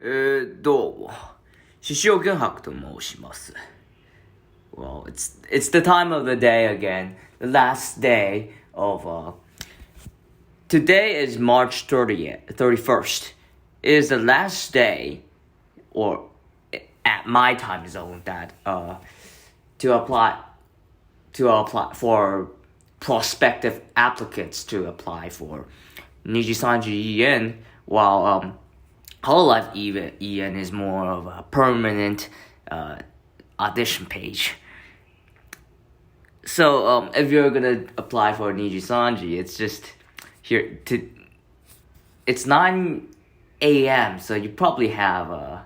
どうも、獅子王玄白と申します。Well, it's the time of the day again, the last day of today is March 31st. It is the last day, or at my time zone, that to apply for prospective applicants to apply for Nijisanji EN, while Hololive EN is more of a permanent audition page. So if you're gonna apply for Nijisanji, it's just it's 9 a.m. so you probably have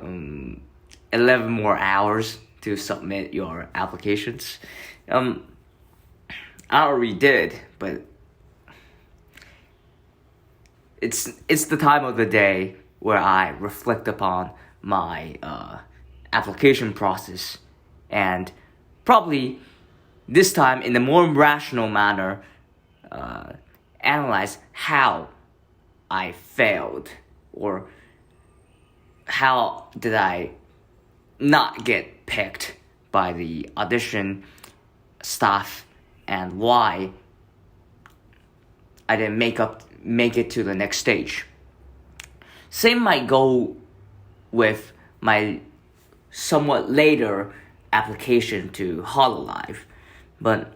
11 more hours to submit your applications. I already did, but it's the time of the day where I reflect upon my application process, and probably this time in a more rational manner analyze how I failed, or how did I not get picked by the audition staff, and why I didn't make it to the next stage. Same might go with my somewhat later application to Hololive, but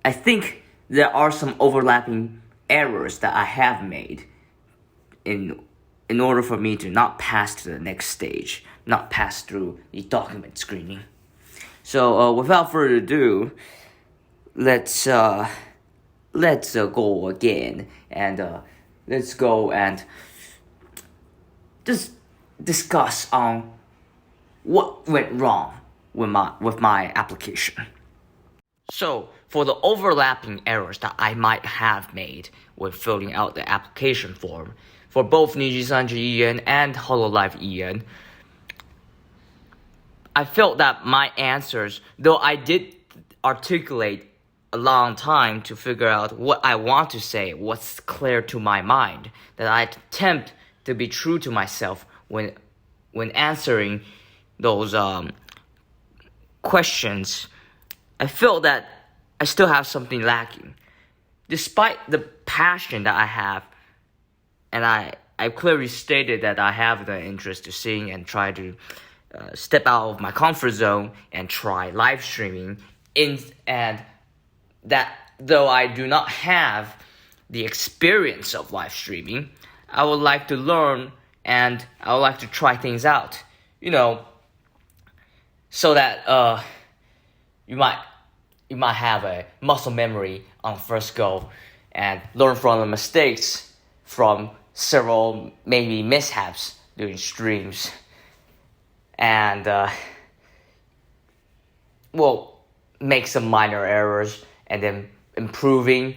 I think there are some overlapping errors that I have made in order for me to not pass to the next stage, not pass through the document screening. So without further ado, let's go again, and let's go and just discuss on what went wrong with my application. So for the overlapping errors that I might have made when filling out the application form for both Nijisanji EN and Hololive EN, I felt that my answers, though I did articulate a long time to figure out what I want to say, what's clear to my mind, that I attempt to be true to myself when answering those questions, I felt that I still have something lacking. Despite the passion that I have, and I clearly stated that I have the interest to sing and try to step out of my comfort zone and try live streaming, and that though I do not have the experience of live streaming, I would like to learn and I would like to try things out, so that you might have a muscle memory on first go and learn from the mistakes from several maybe mishaps during streams, and make some minor errors and then improving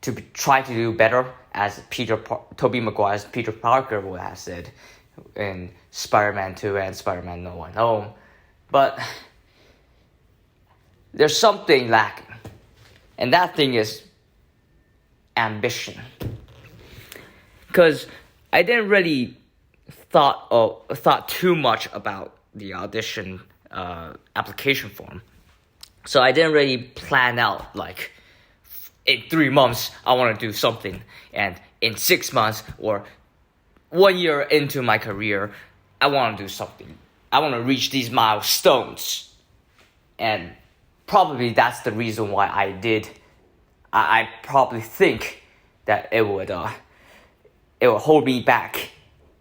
to try to do better, as Tobey Maguire's Peter Parker would have said in Spider-Man 2 and Spider-Man No Way Home. But there's something lacking, and that thing is ambition. Because I didn't really thought too much about the audition application form, so I didn't really plan out like in 3 months I want to do something, and in 6 months or 1 year into my career I want to do something. I want to reach these milestones, and probably that's the reason why I probably think that it would hold me back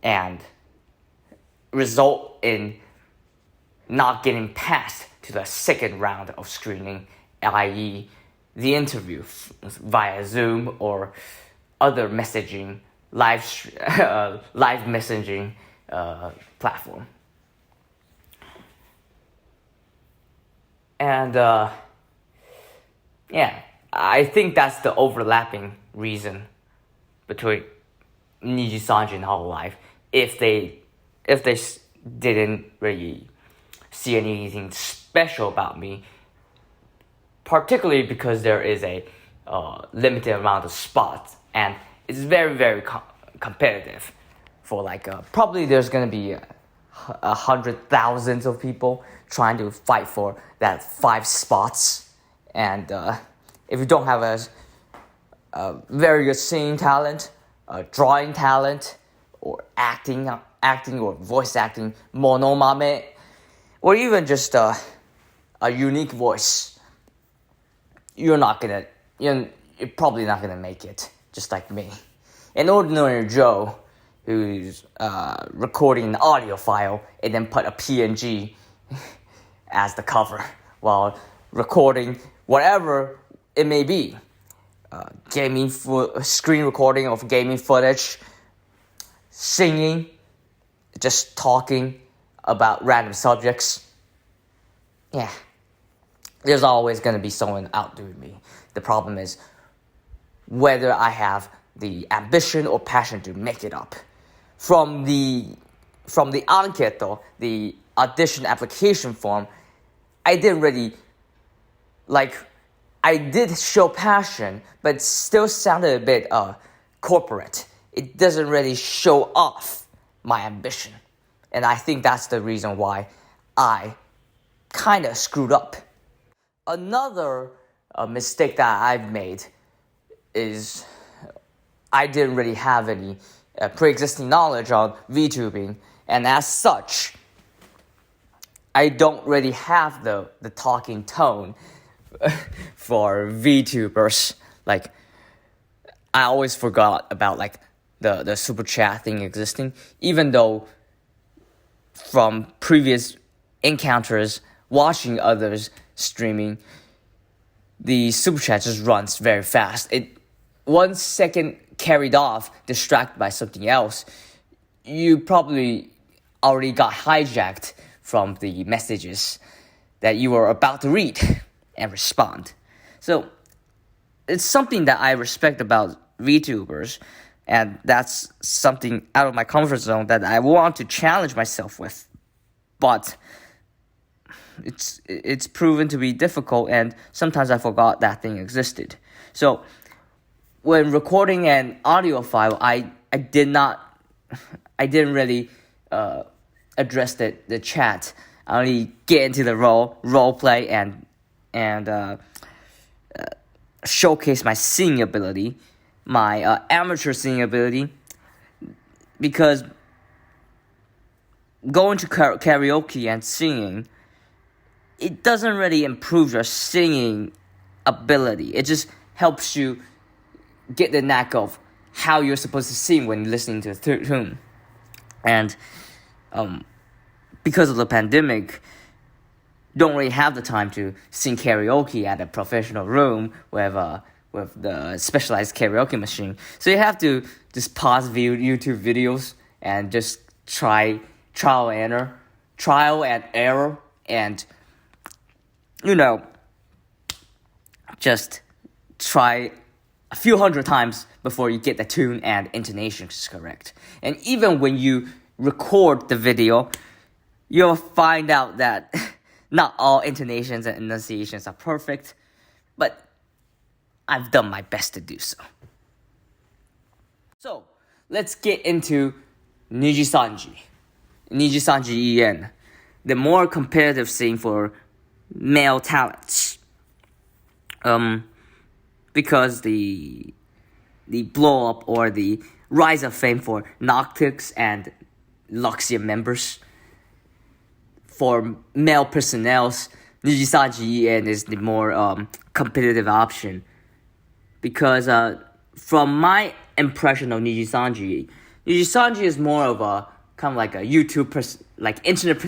and result in not getting past to the second round of screening, i.e. the interview via Zoom or other messaging live messaging platform. And I think that's the overlapping reason between Nijisanji and Hololive. If they didn't really see anything special about me, particularly because there is a limited amount of spots and it's very, very competitive for like probably there's gonna be 100,000 of people trying to fight for that 5 spots, and if you don't have a very good singing talent, drawing talent, or acting or voice acting, monomame, or even just a unique voice, you're probably not gonna make it, just like me. An ordinary Joe who's recording an audio file and then put a PNG as the cover while recording whatever it may be. Screen recording of gaming footage, singing, just talking about random subjects. Yeah, there's always going to be someone outdoing me. The problem is whether I have the ambition or passion to make it up. From the anketo, the audition application form, I didn't really, I did show passion, but it still sounded a bit corporate. It doesn't really show off my ambition. And I think that's the reason why I kind of screwed up. Another mistake that I've made is I didn't really have any pre-existing knowledge on VTubing, and as such, I don't really have the talking tone for VTubers. Like, I always forgot about like the super chat thing existing, even though from previous encounters watching others streaming, the super chat just runs very fast. 1 second carried off, distracted by something else, you probably already got hijacked from the messages that you were about to read and respond. So it's something that I respect about VTubers, and that's something out of my comfort zone that I want to challenge myself with. But it's proven to be difficult, and sometimes I forgot that thing existed. So when recording an audio file, I didn't really address the chat. I only get into the role play and showcase my singing ability, my amateur singing ability, because going to karaoke and singing, it doesn't really improve your singing ability. It just helps you get the knack of how you're supposed to sing when listening to a tune. And because of the pandemic, don't really have the time to sing karaoke at a professional room with the specialized karaoke machine. So you have to just pause YouTube videos and just trial and error, and just try a few hundred times before you get the tune and intonation correct. And even when you record the video, you'll find out that not all intonations and enunciations are perfect, but I've done my best to do so. So, let's get into Nijisanji. Nijisanji En, the more competitive scene for male talents. Because the blow up or the rise of fame for Noctix and Luxia members. For male personnels, Nijisanji En is the more competitive option. Because from my impression of Nijisanji is more of a kind of like a YouTube internet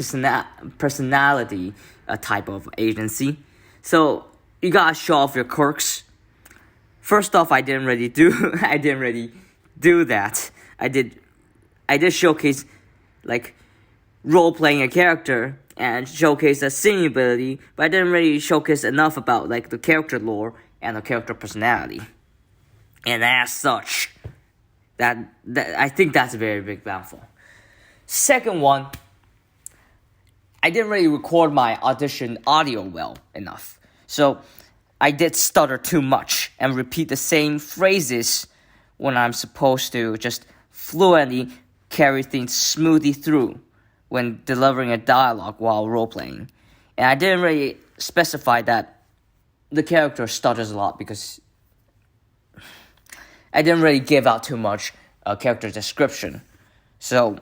personality type of agency. So you gotta show off your quirks. First off, I didn't really do that. I did showcase like role playing a character and showcase a singing ability, but I didn't really showcase enough about like the character lore and the character personality. And as such, that I think that's a very big downfall. Second one, I didn't really record my audition audio well enough. So I did stutter too much and repeat the same phrases when I'm supposed to just fluently carry things smoothly through when delivering a dialogue while role-playing. And I didn't really specify that the character stutters a lot because I didn't really give out too much character description. So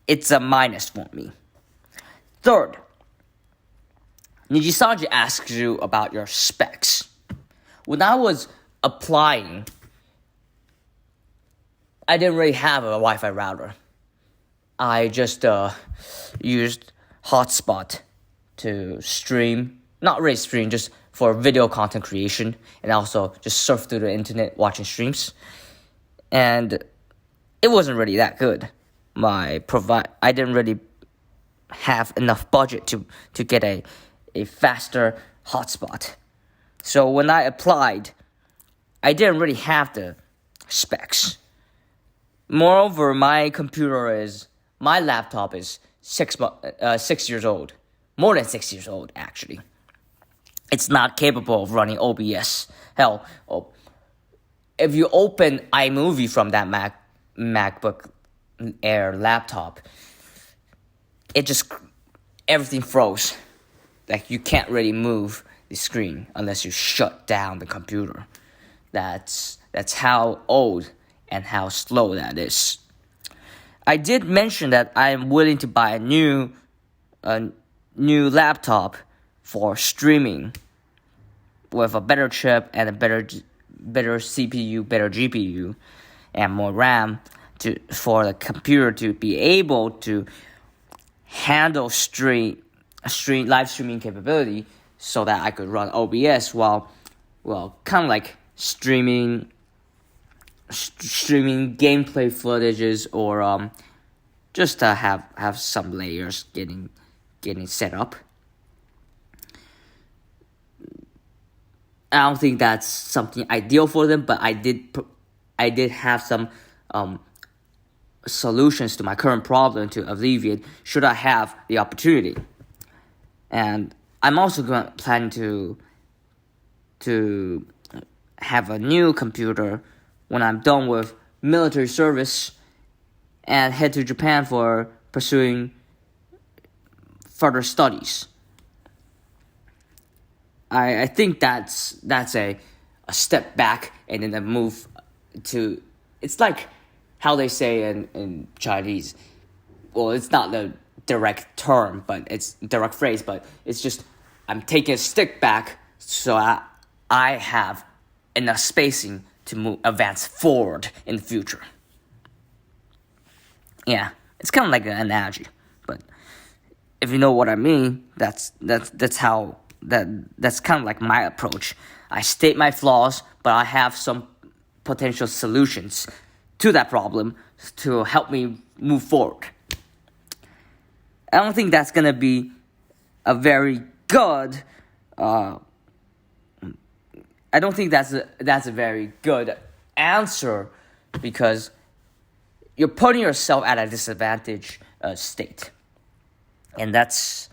it's a minus for me. Third, Nijisanji asks you about your specs. When I was applying, I didn't really have a Wi-Fi router. I just used hotspot to stream, not really stream, just for video content creation, and also just surf through the internet watching streams. And it wasn't really that good. I didn't really have enough budget to get a faster hotspot. So when I applied, I didn't really have the specs. Moreover, my laptop is 6 years old. More than 6 years old, actually. It's not capable of running OBS. Hell, if you open iMovie from that MacBook Air laptop, everything froze. Like, you can't really move the screen unless you shut down the computer. That's how old and how slow that is. I did mention that I am willing to buy a new laptop for streaming with a better chip and a better CPU, better GPU, and more RAM for the computer to be able to handle live streaming capability, so that I could run OBS while kind of like streaming gameplay footages, or just to have some layers getting set up. I don't think that's something ideal for them, but I did have some solutions to my current problem to alleviate should I have the opportunity. And I'm also planning to have a new computer when I'm done with military service and head to Japan for pursuing further studies. I think that's a step back and then a move to. It's like how they say in Chinese. Well, it's not the direct term, but it's direct phrase. But it's just I'm taking a step back so I have enough spacing to advance forward in the future. Yeah, it's kind of like an analogy, but if you know what I mean, that's how. That's kind of like my approach. I state my flaws, but I have some potential solutions to that problem to help me move forward. I don't think that's gonna be a very good. I don't think that's a very good answer, because you're putting yourself at a disadvantage state, and that's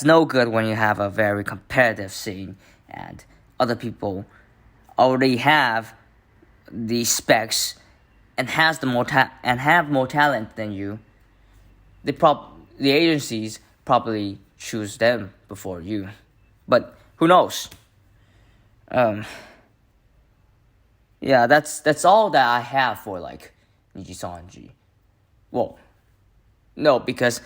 no good when you have a very competitive scene and other people already have the specs and have more talent than you. The agencies probably choose them before you, but who knows? Yeah, that's all that I have for like Nijisanji. Well, no, because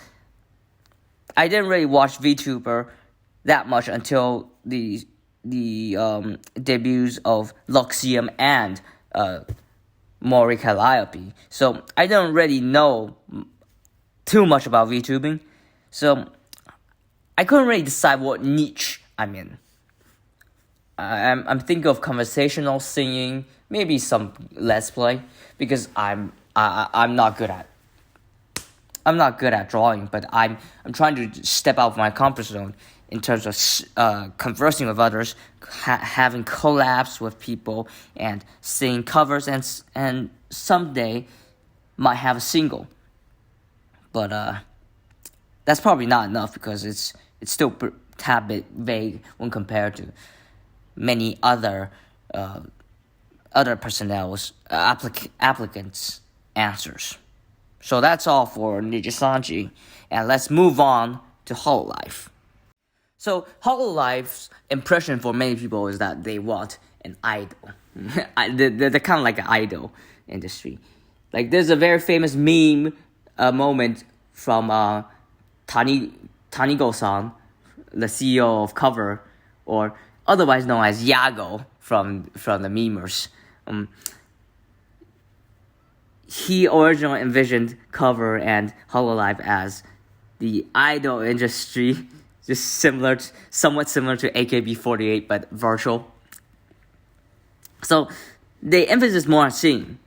I didn't really watch VTuber that much until the debuts of Luxium and Mori Calliope. So I don't really know too much about VTubing. So I couldn't really decide what niche I'm in. I'm thinking of conversational singing, maybe some let's play, because I'm not good at drawing, but I'm trying to step out of my comfort zone in terms of conversing with others, having collabs with people, and singing covers, and someday might have a single. But that's probably not enough, because it's still a tad bit vague when compared to many other personnel's applicants. answers. So that's all for Nijisanji, and let's move on to Hololive. So Hololife's impression for many people is that they want an idol. They're kind of like an idol industry. Like there's a very famous meme moment from Tanigo-san, the CEO of Cover, or otherwise known as Yago from the memers. He originally envisioned Cover and Hololive as the idol industry, just somewhat similar to AKB48, but virtual. So they emphasize more on singing,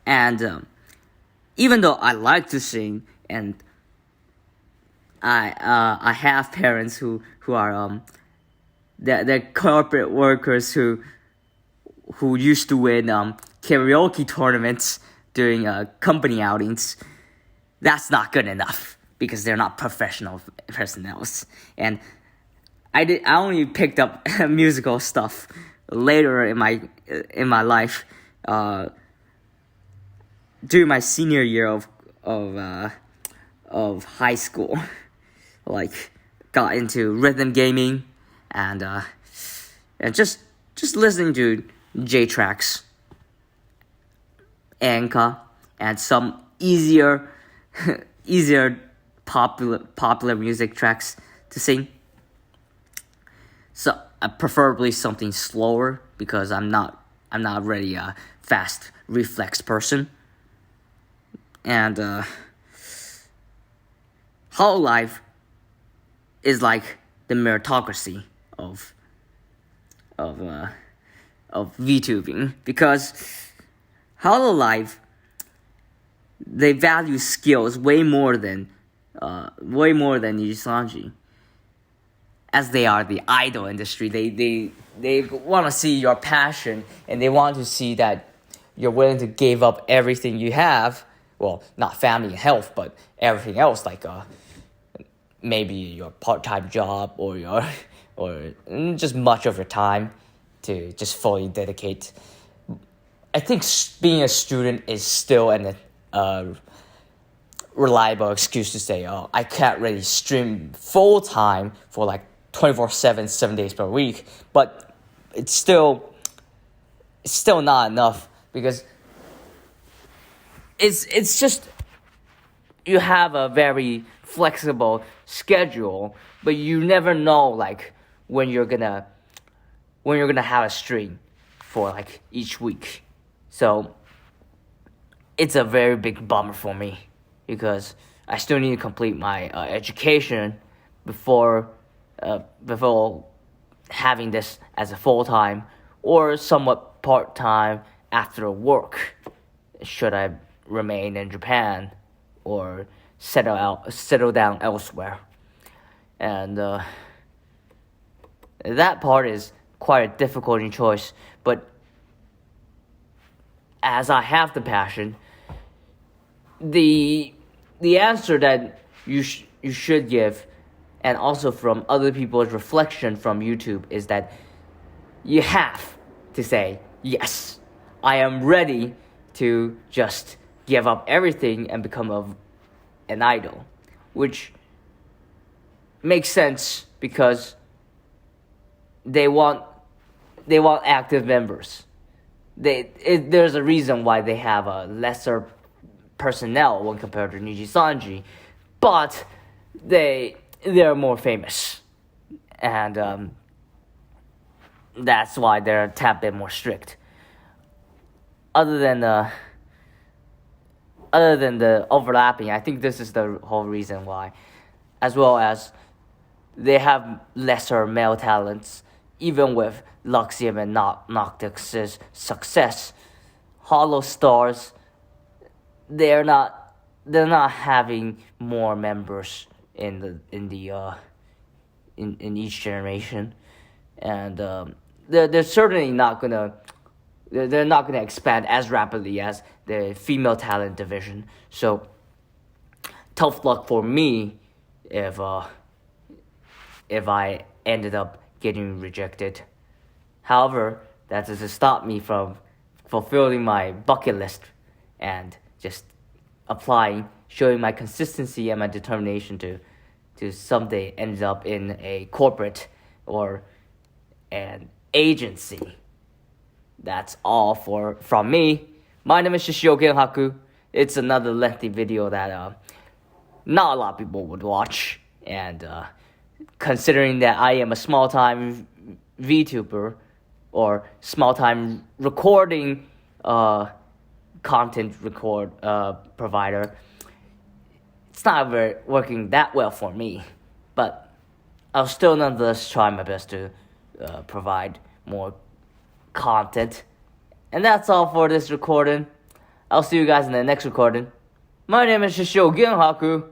and even though I like to sing, and I have parents who are they're corporate workers who used to win karaoke tournaments during company outings. That's not good enough because they're not professional personnel. And I only picked up musical stuff later in my life, during my senior year of high school. Like got into rhythm gaming and just listening to J tracks, Anka, and some easier popular music tracks to sing. So preferably something slower because I'm not really a fast reflex person. And Hololive is like the meritocracy of VTubing, because Hololive, they value skills way more than Nijisanji, as they are the idol industry. They want to see your passion, and they want to see that you're willing to give up everything you have. Well, not family and health, but everything else, like maybe your part-time job or just much of your time to just fully dedicate. I think being a student is still an reliable excuse to say, oh, I can't really stream full-time for like 24/7, 7 days per week. But it's still not enough, because it's just, you have a very flexible schedule, but you never know like when you're gonna have a stream for like each week. So it's a very big bummer for me, because I still need to complete my education before having this as a full-time or somewhat part-time after work, should I remain in Japan or settle down elsewhere. And that part is quite a difficult choice, but as I have the passion, the answer that you should give, and also from other people's reflection from YouTube, is that you have to say, yes, I am ready to just give up everything and become an idol, which makes sense because they want active members. There's a reason why they have a lesser personnel when compared to Nijisanji, but they're more famous, and that's why they're a tad bit more strict. Other than the overlapping, I think this is the whole reason why, as well as they have lesser male talents. Even with Luxium and Noctix's success, Hollow Stars, they're not having more members in each generation, and they're certainly not gonna expand as rapidly as the female talent division. So tough luck for me if I ended up getting rejected. However, that doesn't stop me from fulfilling my bucket list and just applying, showing my consistency and my determination to someday end up in a corporate or an agency. That's all from me. My name is Shishio Genhaku. It's another lengthy video that not a lot of people would watch, and considering that I am a small-time VTuber or small-time recording content provider, it's not working that well for me, but I'll still nonetheless try my best to provide more content. And that's all for this recording. I'll see you guys in the next recording. My name is Shishio Genhaku,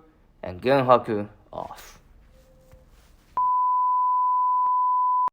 and Genhaku off.